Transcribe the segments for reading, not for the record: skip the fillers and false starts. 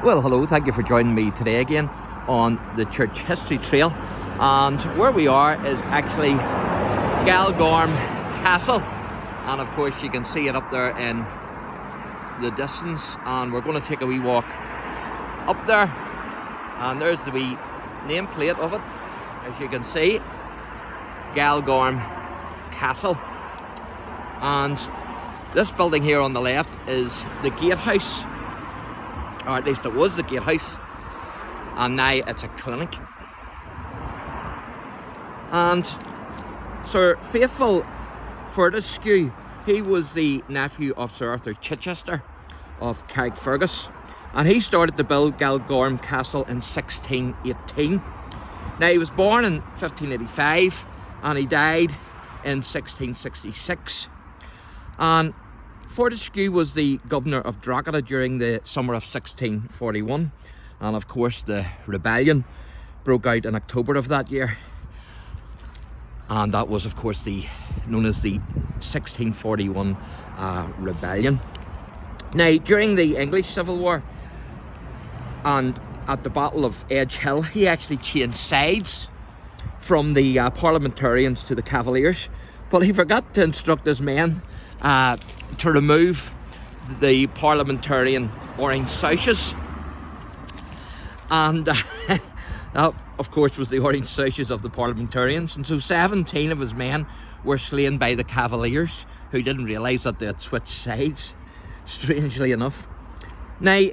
Well, hello, thank you for joining me today again on the Church History Trail. And where we are is actually Galgorm Castle. And of course you can see it up there in the distance. And we're going to take a wee walk up there. And there's the wee nameplate of it, as you can see. Galgorm Castle. And this building here on the left is the gatehouse. Or at least it was the gatehouse, and now it's a clinic. And Sir Faithful Fortescue, he was the nephew of Sir Arthur Chichester of Carrickfergus, and he started to build Galgorm Castle in 1618. Now he was born in 1585 and he died in 1666. And Fortescue was the governor of Drogheda during the summer of 1641, and of course the rebellion broke out in October of that year, and that was of course known as the 1641 rebellion. Now during the English Civil War and at the Battle of Edge Hill, he actually changed sides from the parliamentarians to the Cavaliers, but he forgot to instruct his men to remove the parliamentarian orange sashes, and that of course was the orange sashes of the parliamentarians, and so 17 of his men were slain by the Cavaliers, who didn't realise that they had switched sides, strangely enough. Now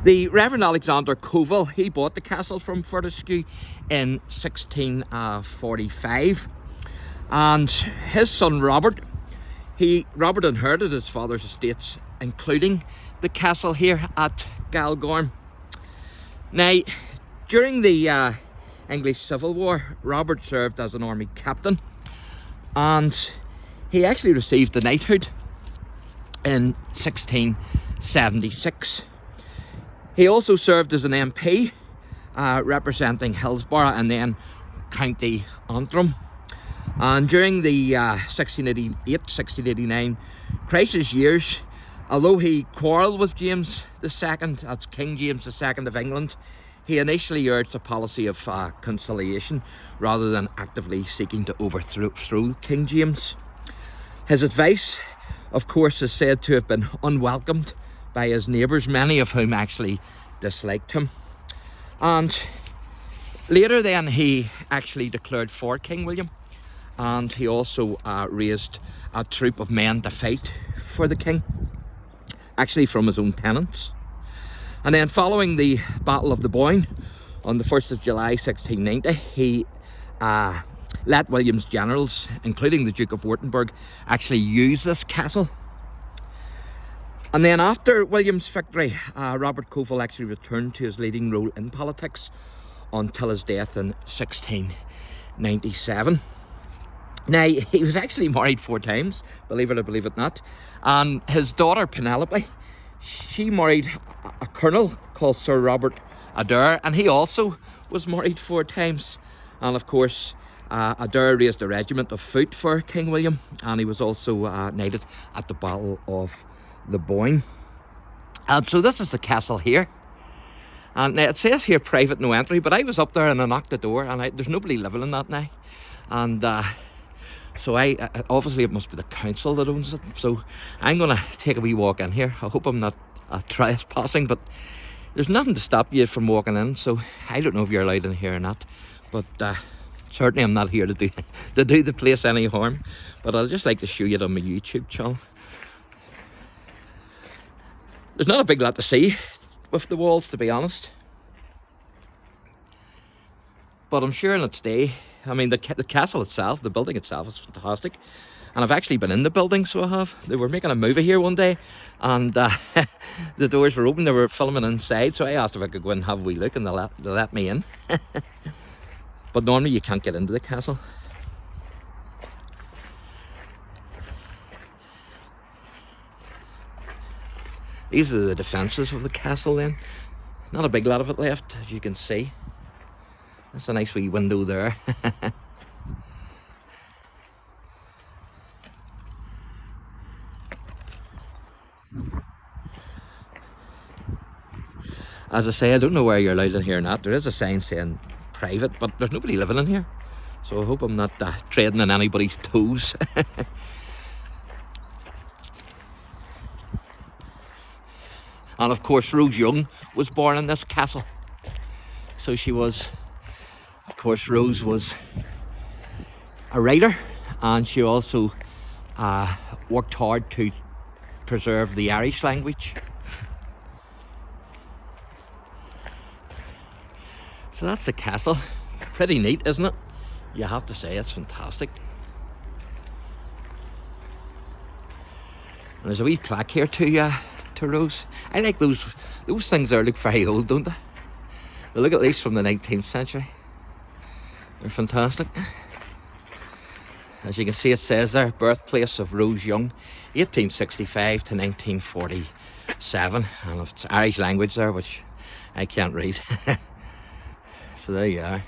the Reverend Alexander Coville, he bought the castle from Fortescue in 1645, and his son Robert inherited his father's estates, including the castle here at Galgorm. Now, during the English Civil War, Robert served as an army captain, and he actually received the knighthood in 1676. He also served as an MP, representing Hillsborough and then County Antrim. And during the 1688-1689 crisis years, although he quarrelled with James II, that's King James II of England, he initially urged a policy of conciliation rather than actively seeking to overthrow King James. His advice, of course, is said to have been unwelcomed by his neighbours, many of whom actually disliked him. And later then he actually declared for King William, and he also raised a troop of men to fight for the king, actually from his own tenants. And then following the Battle of the Boyne on the 1st of July 1690, he let William's generals, including the Duke of Wurtemberg, actually use this castle. And then after William's victory, Robert Coville actually returned to his leading role in politics until his death in 1697. Now, he was actually married 4 times, believe it or believe it not. And his daughter, Penelope, she married a colonel called Sir Robert Adair, and he also was married 4 times. And of course, Adair raised a regiment of foot for King William, and he was also knighted at the Battle of the Boyne. And so this is the castle here. And now it says here private no entry, but I was up there and I knocked the door, and there's nobody living in that now. And so obviously it must be the council that owns it. So I'm going to take a wee walk in here. I hope I'm not trespassing, but there's nothing to stop you from walking in. So I don't know if you're allowed in here or not, but certainly I'm not here to do the place any harm. But I'd just like to show you it on my YouTube channel. There's not a big lot to see with the walls, to be honest. But I'm sure in its day, I mean, the castle itself, the building itself is fantastic. And I've actually been in the building, so I have. They were making a movie here one day, and the doors were open, they were filming inside, so I asked if I could go in and have a wee look, and they let me in. But normally you can't get into the castle. These are the defences of the castle then. Not a big lot of it left, as you can see. That's a nice wee window there. As I say, I don't know where you're allowed in here or not. There is a sign saying private, but there's nobody living in here. So I hope I'm not treading on anybody's toes. And of course, Rose Young was born in this castle. So she was, of course, Rose was a writer, and she also worked hard to preserve the Irish language. So that's the castle. Pretty neat, isn't it? You have to say, it's fantastic. And there's a wee plaque here to Rose. I like those things there, look very old, don't they? They look at least from the 19th century. They're fantastic. As you can see, it says there, birthplace of Rose Young, 1865 to 1947. And it's Irish language there, which I can't read. So there you are.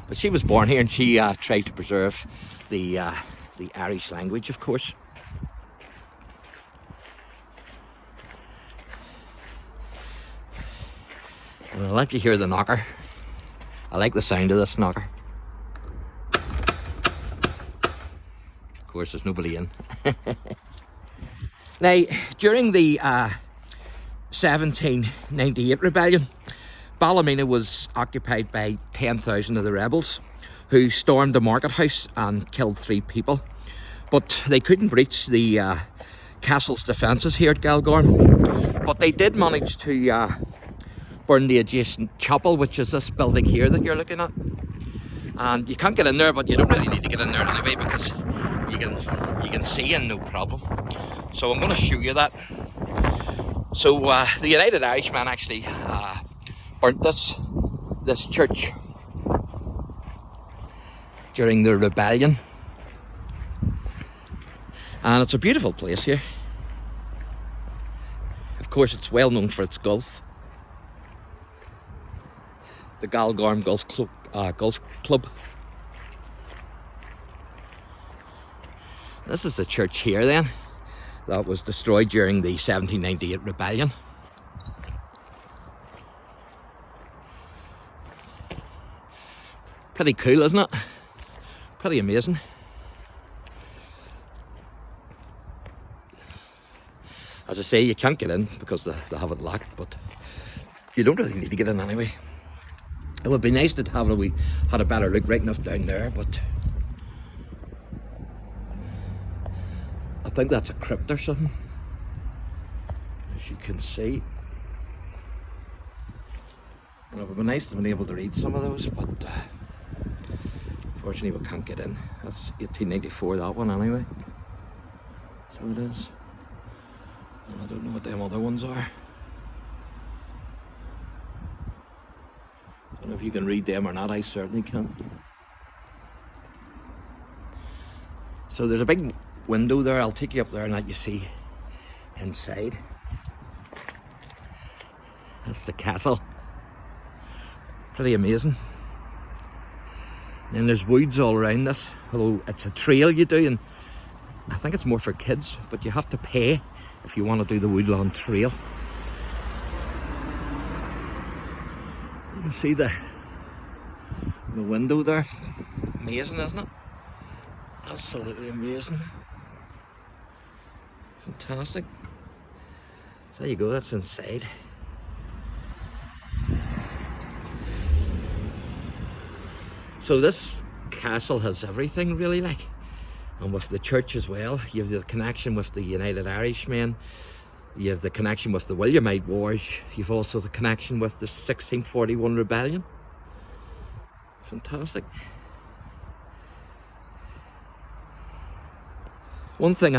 But she was born here, and she tried to preserve the Irish language, of course. And I'll let you hear the knocker. I like the sound of this knocker. Of course, there's nobody in. Now, during the 1798 rebellion, Ballymena was occupied by 10,000 of the rebels, who stormed the market house and killed 3 people. But they couldn't breach the castle's defences here at Galgorm. But they did manage to burn the adjacent chapel, which is this building here that you're looking at. And you can't get in there, but you don't really need to get in there anyway, because you can see in no problem. So I'm going to show you that. So the United Irishmen actually burnt this church during the rebellion, and it's a beautiful place here. Of course, it's well known for its golf. The Galgorm Golf Club. This is the church here then, that was destroyed during the 1798 rebellion. Pretty cool, isn't it? Pretty amazing. As I say, you can't get in because they have it locked, but you don't really need to get in anyway. It would be nice to have had a better look right enough down there, but I think that's a crypt or something, as you can see. And it would be nice to be able to read some of those, but unfortunately we can't get in. That's 1894, that one anyway. So it is. And I don't know what them other ones are. I don't know if you can read them or not, I certainly can. So there's a big window there, I'll take you up there and let you see inside. That's the castle. Pretty amazing. And there's woods all around this, although it's a trail you do, and I think it's more for kids, but you have to pay if you want to do the woodland trail. You can see the window there. Amazing, isn't it? Absolutely amazing. Fantastic. So there you go, that's inside. So this castle has everything really, like, and with the church as well. You have the connection with the United Irishmen, you have the connection with the Williamite Wars, you've also the connection with the 1641 rebellion. Fantastic. One thing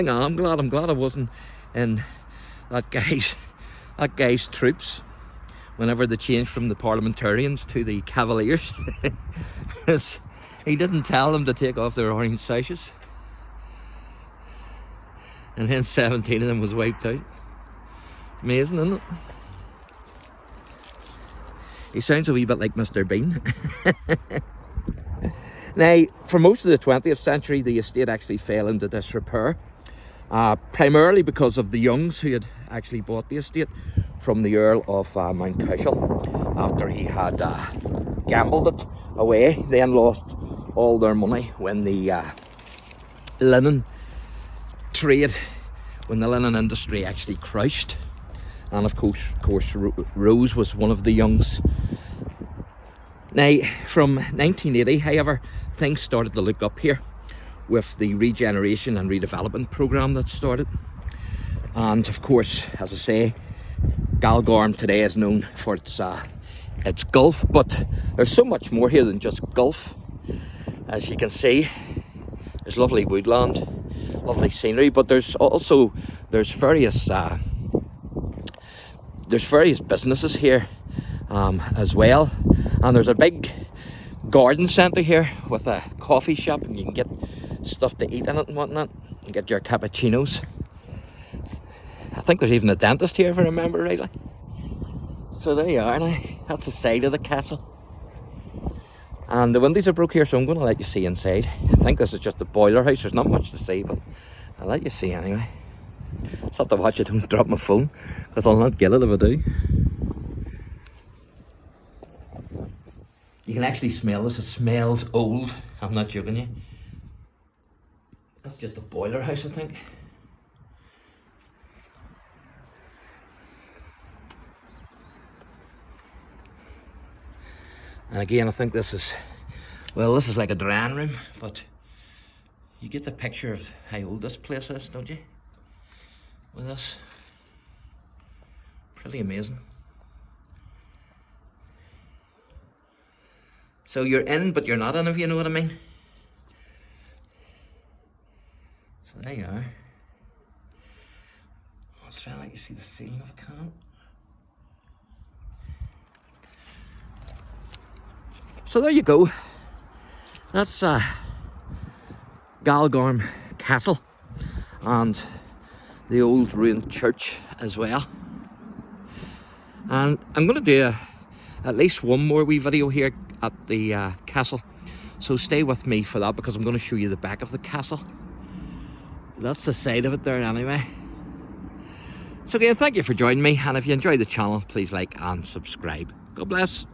I'm glad I wasn't in that guy's troops whenever they changed from the parliamentarians to the cavaliers. He didn't tell them to take off their orange sashes, and then 17 of them was wiped out. Amazing, isn't it? He sounds a wee bit like Mr. Bean. Now, for most of the 20th century, the estate actually fell into disrepair, primarily because of the Youngs who had actually bought the estate from the Earl of Mount Cashel after he had gambled it away, then lost all their money when the linen trade, when the linen industry actually crashed. And of course Rose was one of the youngs. Now from 1980, however, things started to look up here with the regeneration and redevelopment program that started. And of course, as I say, Galgorm today is known for its golf, but there's so much more here than just golf. As you can see, there's lovely woodland, lovely scenery, but there's various businesses here as well, and there's a big garden centre here with a coffee shop, and you can get stuff to eat in it and whatnot, and get your cappuccinos. I think there's even a dentist here if I remember rightly. So there you are now, that's the side of the castle. And the windows are broke here, so I'm going to let you see inside. I think this is just the boiler house, there's not much to see, but I'll let you see anyway. Just have to watch it, don't drop my phone, because I'll not get it if I do. You can actually smell this, it smells old, I'm not joking you. That's just a boiler house, I think. And again, I think this is like a drying room, but you get the picture of how old this place is, don't you? With this. Pretty amazing. So you're in, but you're not in, if you know what I mean. So there you are. I'll try and let you see the ceiling if I can. So there you go. That's Galgorm Castle and the old ruined church as well. And I'm going to do at least one more wee video here at the castle. So stay with me for that, because I'm going to show you the back of the castle. That's the side of it there anyway. So again, thank you for joining me, and if you enjoyed the channel, please like and subscribe. God bless.